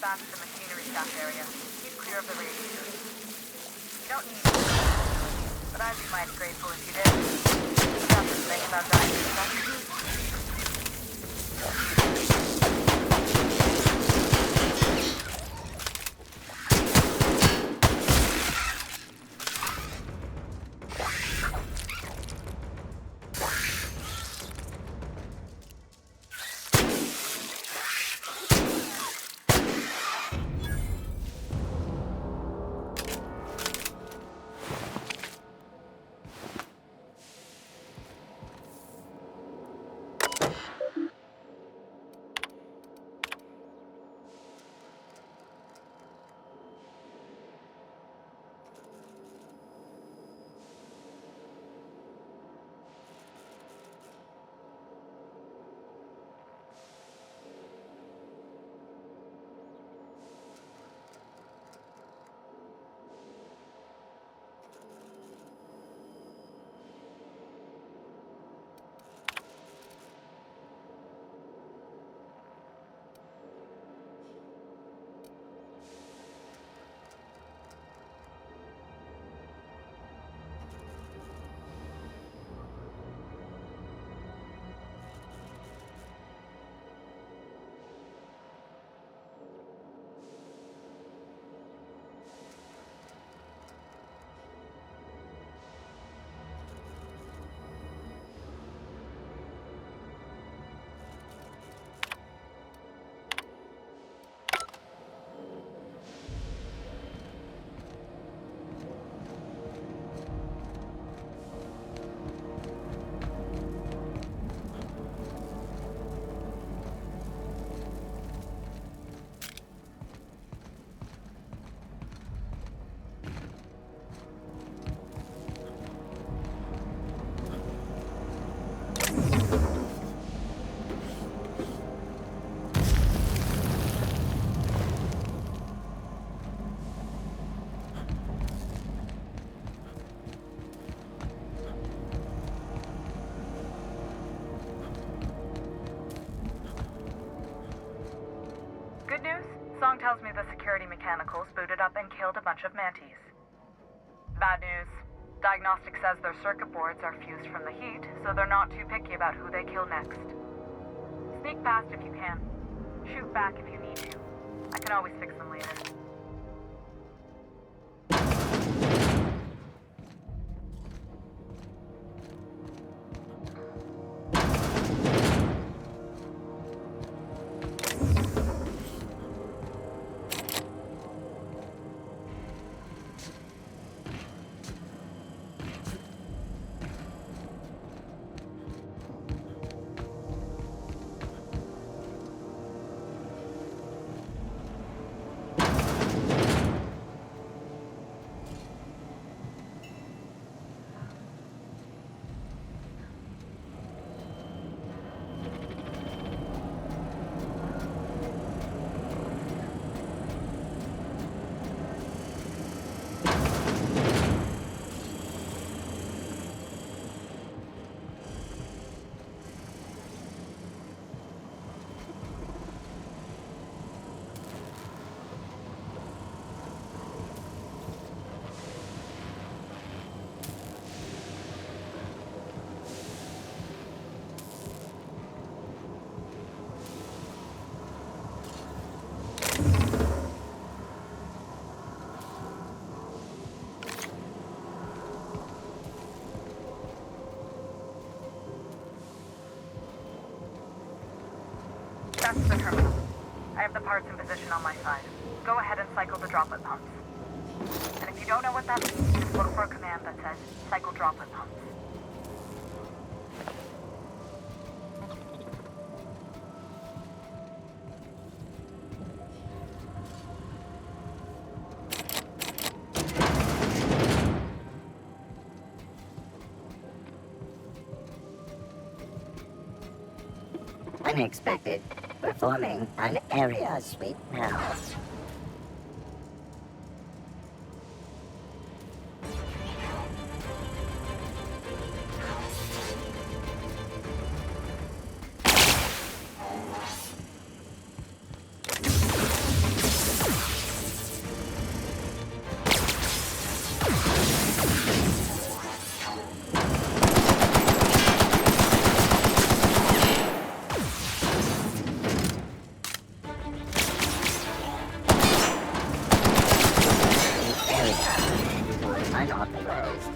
back to the machinery staff area. Keep clear of the radiators. You don't need to, but I'd be mighty grateful if you did. Nothing to think about dying in the Good news? Song tells me the security mechanicals booted up and killed a bunch of mantis. Bad news. Diagnostic says their circuit boards are fused from the heat, so they're not too picky about who they kill next. Sneak past if you can. Shoot back if you need to. I can always fix them later. That's the terminal. I have the parts in position on my side. Go ahead and cycle the droplet pumps. And if you don't know what that means, just look for a command that says, cycle droplet pumps. Unexpected. Performing an area sweep now. Unauthorized.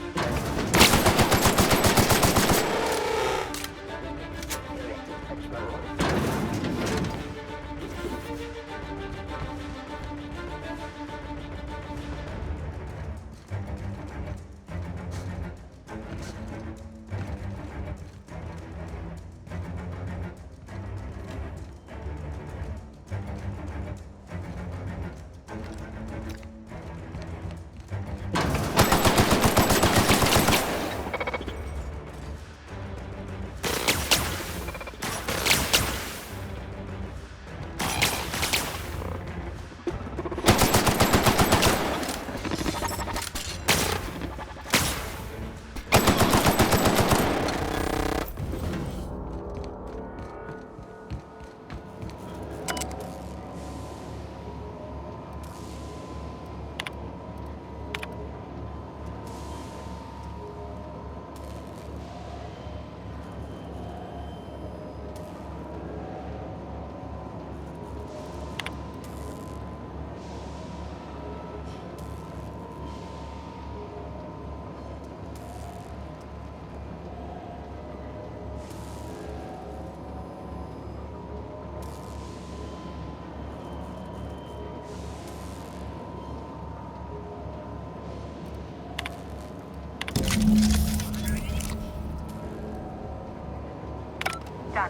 Done.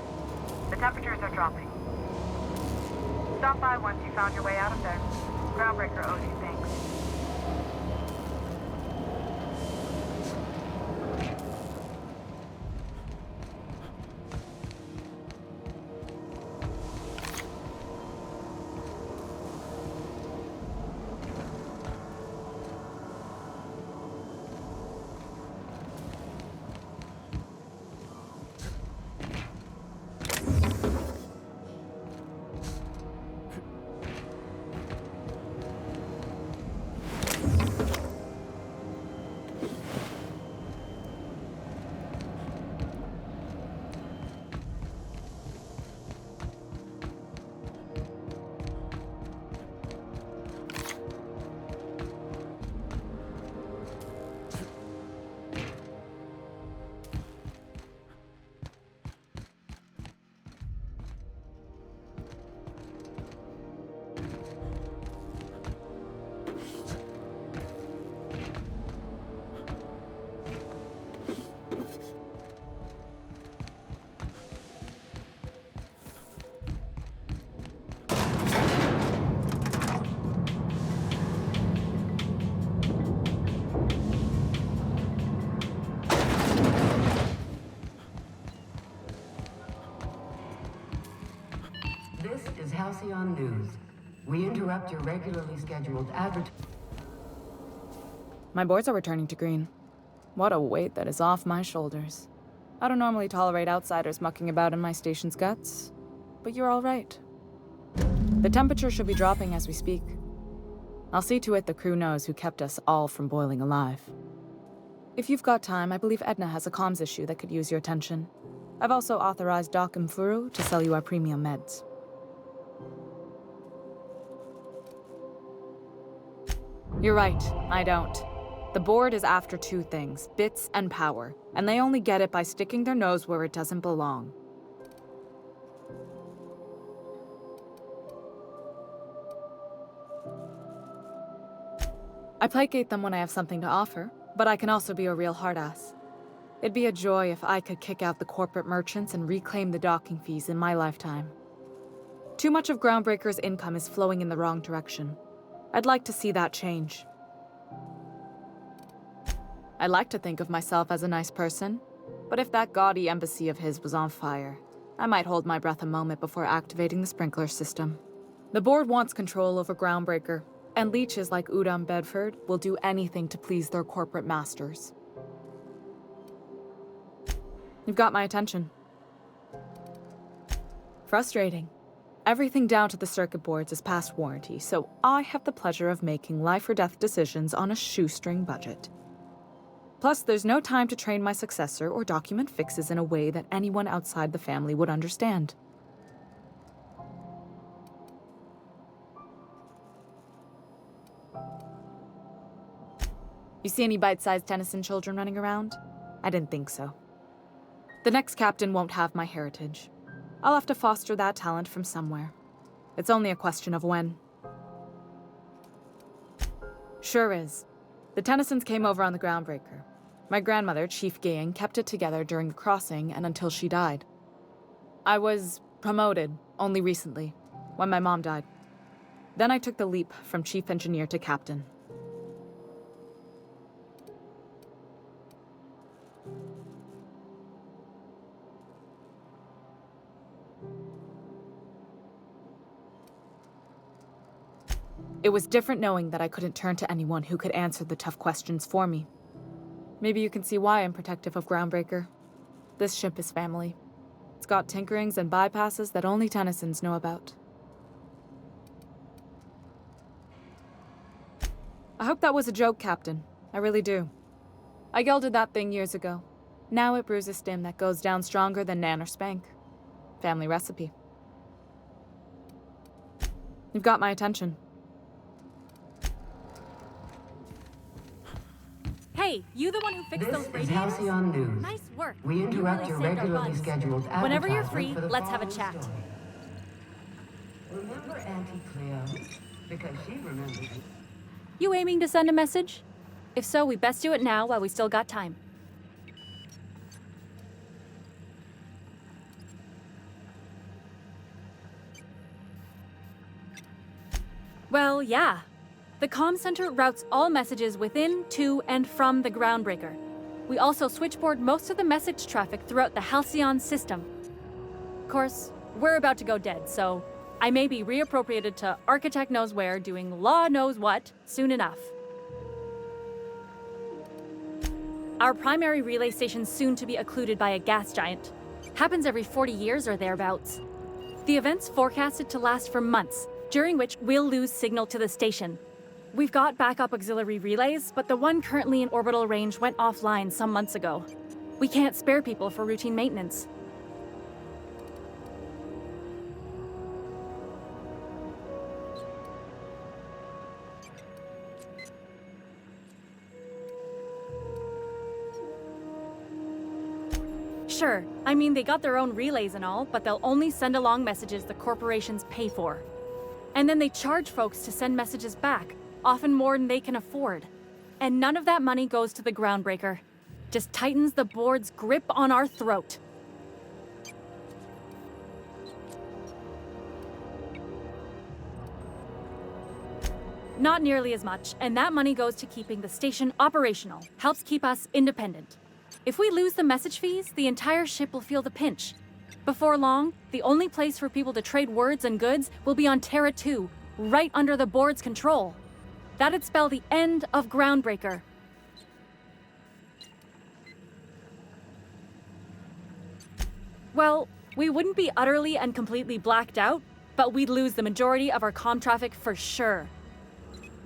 The temperatures are dropping. Stop by once you found your way out of there. Groundbreaker owes you thanks. This is Halcyon News. We interrupt your regularly scheduled My boards are returning to green. What a weight that is off my shoulders. I don't normally tolerate outsiders mucking about in my station's guts, but you're all right. The temperature should be dropping as we speak. I'll see to it the crew knows who kept us all from boiling alive. If you've got time, I believe Edna has a comms issue that could use your attention. I've also authorized Doc and Furu to sell you our premium meds. You're right, I don't. The board is after two things, bits and power, and they only get it by sticking their nose where it doesn't belong. I placate them when I have something to offer, but I can also be a real hard-ass. It'd be a joy if I could kick out the corporate merchants and reclaim the docking fees in my lifetime. Too much of Groundbreaker's income is flowing in the wrong direction. I'd like to see that change. I like to think of myself as a nice person, but if that gaudy embassy of his was on fire, I might hold my breath a moment before activating the sprinkler system. The board wants control over Groundbreaker, and leeches like Udom Bedford will do anything to please their corporate masters. You've got my attention. Frustrating. Everything down to the circuit boards is past warranty, so I have the pleasure of making life or death decisions on a shoestring budget. Plus, there's no time to train my successor or document fixes in a way that anyone outside the family would understand. You see any bite-sized Tennyson children running around? I didn't think so. The next captain won't have my heritage. I'll have to foster that talent from somewhere. It's only a question of when. Sure is. The Tennysons came over on the Groundbreaker. My grandmother, Chief Gaying, kept it together during the crossing and until she died. I was promoted only recently, when my mom died. Then I took the leap from chief engineer to captain. It was different knowing that I couldn't turn to anyone who could answer the tough questions for me. Maybe you can see why I'm protective of Groundbreaker. This ship is family. It's got tinkerings and bypasses that only Tennysons know about. I hope that was a joke, Captain. I really do. I gelded that thing years ago. Now it brews a stim that goes down stronger than Nan or Spank. Family recipe. You've got my attention. Hey, you the one who fixed those This is radiators? Halcyon News. Nice work. We interrupt You your really saved our regularly butts. scheduled Whenever you're advertisement free, for the let's have a following chat. story. Remember Auntie Cleo? Because she remembers you. You aiming to send a message? If so, we best do it now while we still got time. Well, yeah. The comm center routes all messages within, to, and from the Groundbreaker. We also switchboard most of the message traffic throughout the Halcyon system. Of course, we're about to go dead, so I may be reappropriated to Architect Knows Where doing Law Knows What soon enough. Our primary relay station's soon to be occluded by a gas giant. Happens every 40 years or thereabouts. The event's forecasted to last for months, during which we'll lose signal to the station. We've got backup auxiliary relays, but the one currently in orbital range went offline some months ago. We can't spare people for routine maintenance. Sure, I mean, they got their own relays and all, but they'll only send along messages the corporations pay for. And then they charge folks to send messages back, often more than they can afford. And none of that money goes to the Groundbreaker. Just tightens the board's grip on our throat. Not nearly as much, and that money goes to keeping the station operational, helps keep us independent. If we lose the message fees, the entire ship will feel the pinch. Before long, the only place for people to trade words and goods will be on Terra 2, right under the board's control. That'd spell the end of Groundbreaker. Well, we wouldn't be utterly and completely blacked out, but we'd lose the majority of our comm traffic for sure.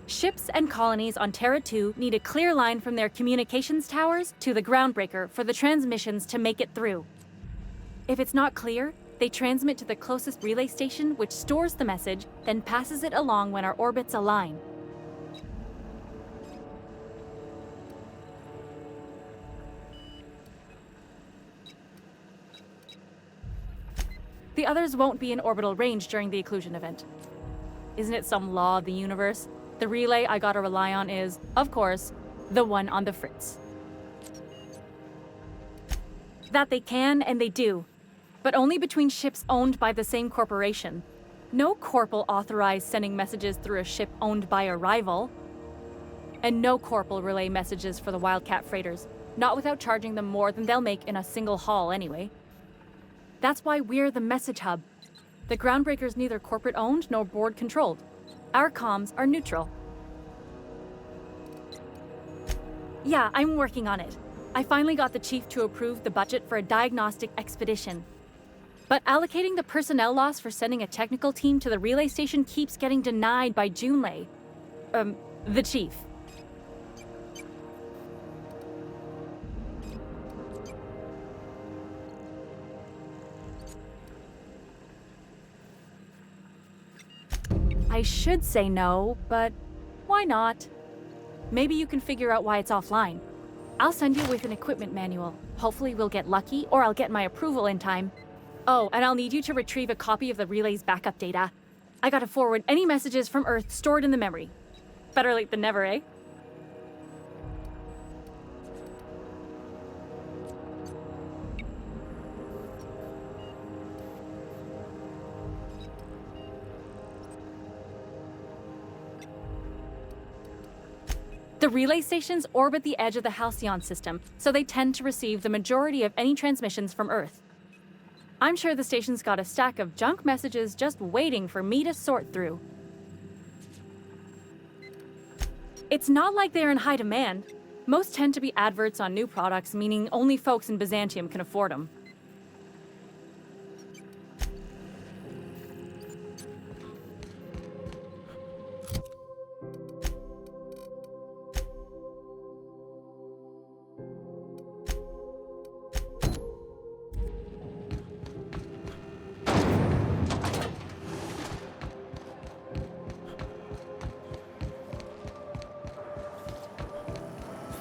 Ships and colonies on Terra 2 need a clear line from their communications towers to the Groundbreaker for the transmissions to make it through. If it's not clear, they transmit to the closest relay station, which stores the message, then passes it along when our orbits align. The others won't be in orbital range during the occlusion event. Isn't it some law of the universe? The relay I gotta rely on is, of course, the one on the Fritz. That they can and they do, but only between ships owned by the same corporation. No corp will authorize sending messages through a ship owned by a rival. And no corp will relay messages for the Wildcat freighters, not without charging them more than they'll make in a single haul anyway. That's why we're the message hub. The Groundbreaker's neither corporate owned nor board controlled. Our comms are neutral. Yeah, I'm working on it. I finally got the chief to approve the budget for a diagnostic expedition. But allocating the personnel loss for sending a technical team to the relay station keeps getting denied by Junlei. The chief. I should say no, but why not? Maybe you can figure out why it's offline. I'll send you with an equipment manual. Hopefully we'll get lucky, or I'll get my approval in time. Oh, and I'll need you to retrieve a copy of the relay's backup data. I gotta forward any messages from Earth stored in the memory. Better late than never, eh? The relay stations orbit the edge of the Halcyon system, so they tend to receive the majority of any transmissions from Earth. I'm sure the station's got a stack of junk messages just waiting for me to sort through. It's not like they're in high demand. Most tend to be adverts on new products, meaning only folks in Byzantium can afford them.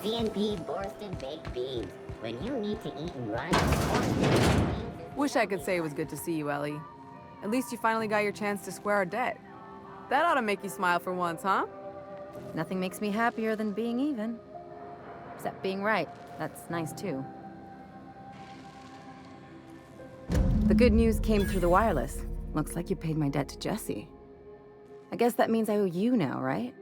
C&P Borsted Baked Beans. When you need to eat and run, Wish I could say it was good to see you, Ellie. At least you finally got your chance to square our debt. That ought to make you smile for once, huh? Nothing makes me happier than being even. Except being right. That's nice, too. The good news came through the wireless. Looks like you paid my debt to Jesse. I guess that means I owe you now, right?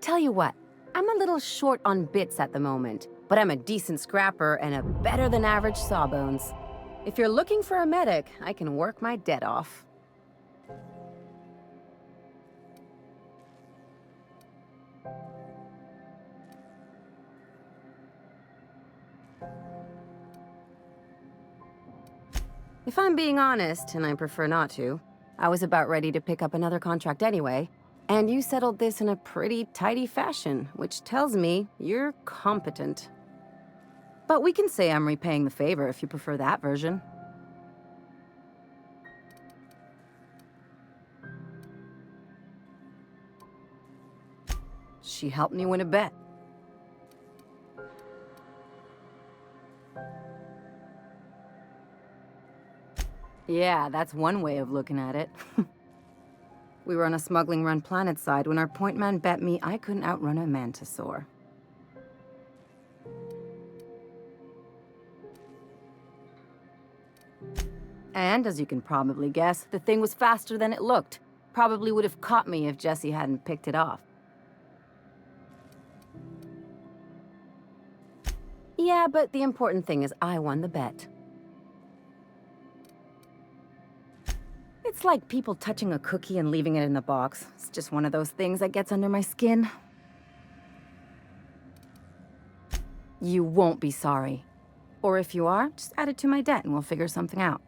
Tell you what, I'm a little short on bits at the moment, but I'm a decent scrapper and a better-than-average sawbones. If you're looking for a medic, I can work my debt off. If I'm being honest, and I prefer not to, I was about ready to pick up another contract anyway, and you settled this in a pretty tidy fashion, which tells me you're competent. But we can say I'm repaying the favor if you prefer that version. She helped me win a bet. Yeah, that's one way of looking at it. We were on a smuggling run planet side when our point man bet me I couldn't outrun a mantisaur. And as you can probably guess, the thing was faster than it looked. Probably would have caught me if Jesse hadn't picked it off. Yeah, but the important thing is I won the bet. It's like people touching a cookie and leaving it in the box. It's just one of those things that gets under my skin. You won't be sorry. Or if you are, just add it to my debt and we'll figure something out.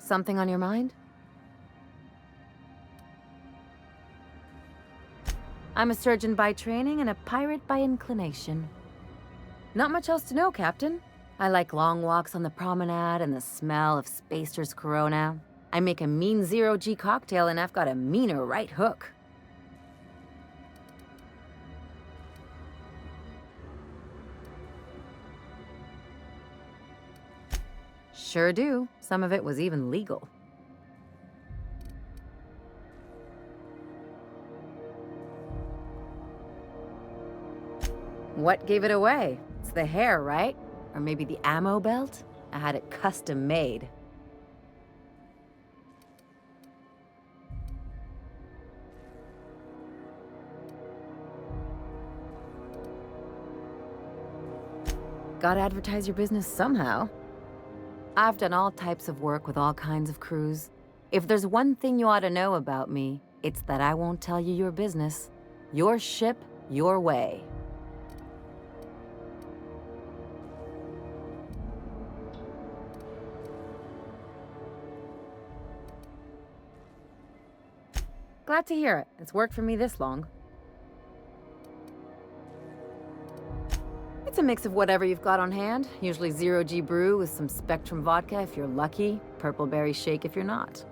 Something on your mind? I'm a surgeon by training and a pirate by inclination. Not much else to know, Captain. I like long walks on the promenade and the smell of Spacer's Corona. I make a mean zero-G cocktail and I've got a meaner right hook. Sure do. Some of it was even legal. What gave it away? It's the hair, right? Or maybe the ammo belt? I had it custom made. Gotta advertise your business somehow. I've done all types of work with all kinds of crews. If there's one thing you ought to know about me, it's that I won't tell you your business. Your ship, your way. Glad to hear it. It's worked for me this long. It's a mix of whatever you've got on hand. Usually zero-G brew with some Spectrum vodka if you're lucky, purple berry shake if you're not.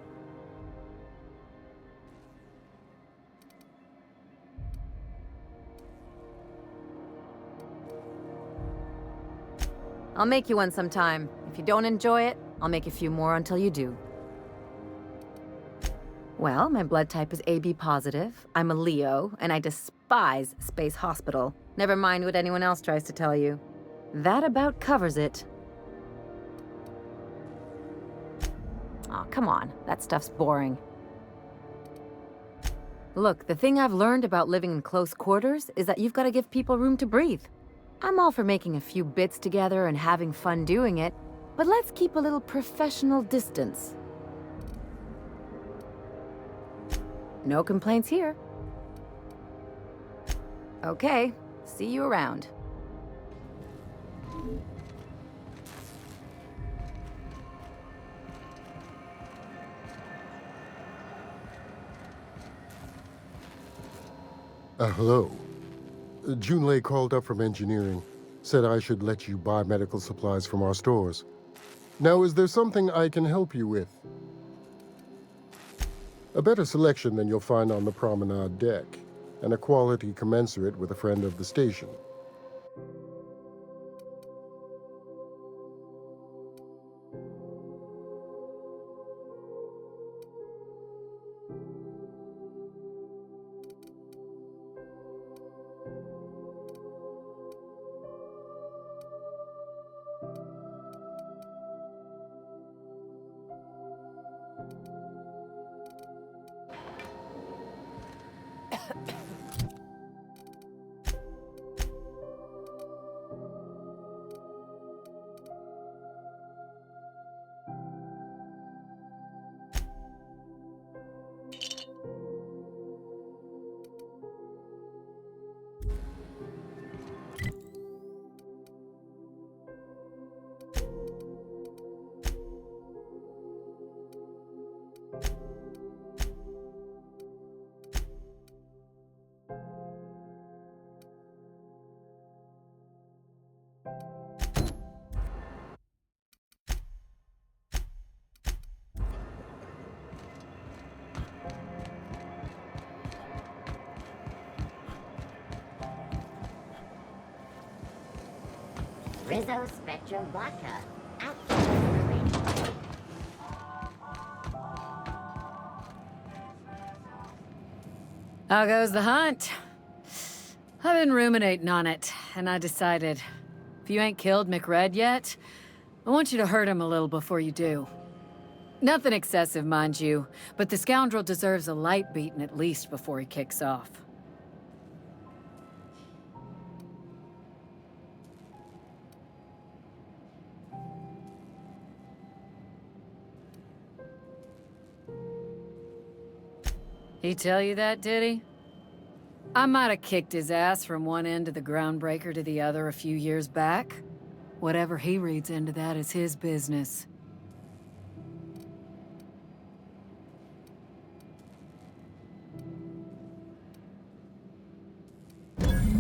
I'll make you one sometime. If you don't enjoy it, I'll make a few more until you do. Well, my blood type is AB positive. I'm a Leo, and I despise Space Hospital. Never mind what anyone else tries to tell you. That about covers it. Aw, come on. That stuff's boring. Look, the thing I've learned about living in close quarters is that you've got to give people room to breathe. I'm all for making a few bits together and having fun doing it, but let's keep a little professional distance. No complaints here. Okay, see you around. Hello. Junlei called up from engineering. Said I should let you buy medical supplies from our stores. Now, is there something I can help you with? A better selection than you'll find on the promenade deck, and a quality commensurate with a friend of the station. Rizzo Spectrum Vodka. Absolutely. How goes the hunt? I've been ruminating on it, and I decided, if you ain't killed McRed yet, I want you to hurt him a little before you do. Nothing excessive, mind you, but the scoundrel deserves a light beating at least before he kicks off. He tell you that, did he? I might have kicked his ass from one end of the groundbreaker to the other a few years back. Whatever he reads into that is his business.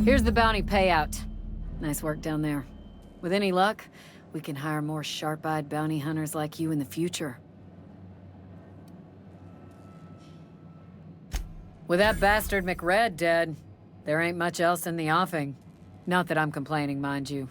Here's the bounty payout. Nice work down there. With any luck, we can hire more sharp-eyed bounty hunters like you in the future. With that bastard McRed dead, there ain't much else in the offing. Not that I'm complaining, mind you.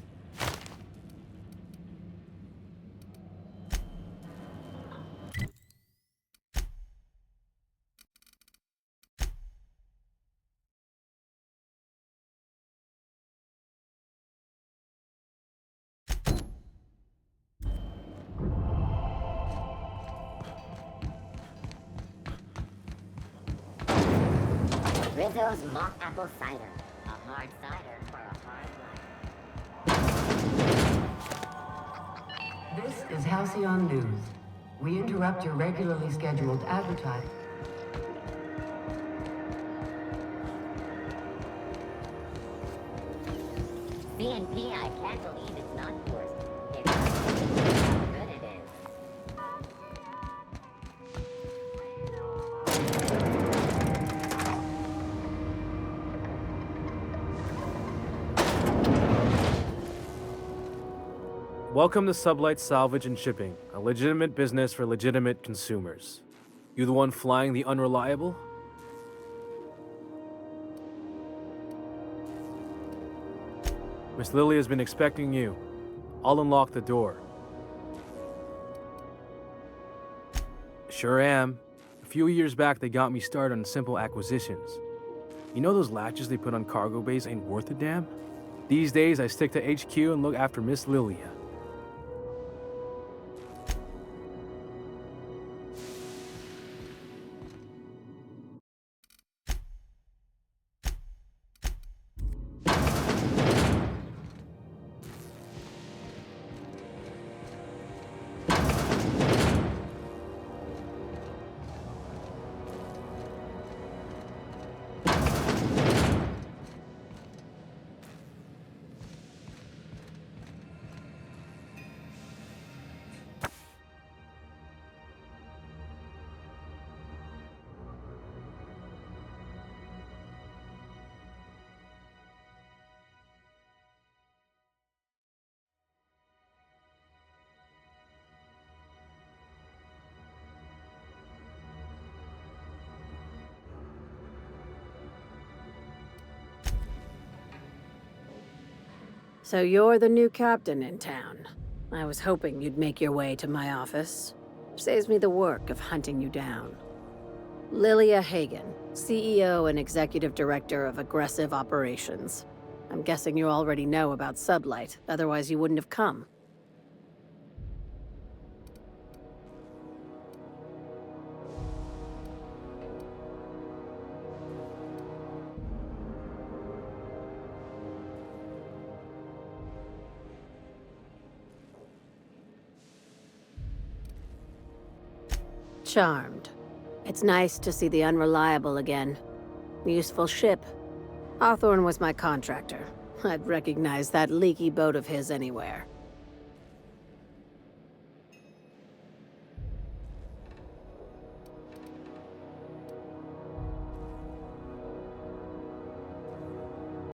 Rizzo's mock apple cider. A hard cider for a hard life. This is Halcyon News. We interrupt your regularly scheduled advertising. CNP, I can't believe it's not yours. It's how good it is. Welcome to Sublight Salvage and Shipping, a legitimate business for legitimate consumers. You the one flying the unreliable? Miss Lily has been expecting you. I'll unlock the door. Sure am. A few years back, they got me started on simple acquisitions. You know those latches they put on cargo bays ain't worth a damn? These days, I stick to HQ and look after Miss Lilia. So you're the new captain in town. I was hoping you'd make your way to my office. Saves me the work of hunting you down. Lilia Hagen, CEO and Executive Director of Aggressive Operations. I'm guessing you already know about Sublight, otherwise you wouldn't have come. Charmed. It's nice to see the Unreliable again. Useful ship. Hawthorne was my contractor. I'd recognize that leaky boat of his anywhere.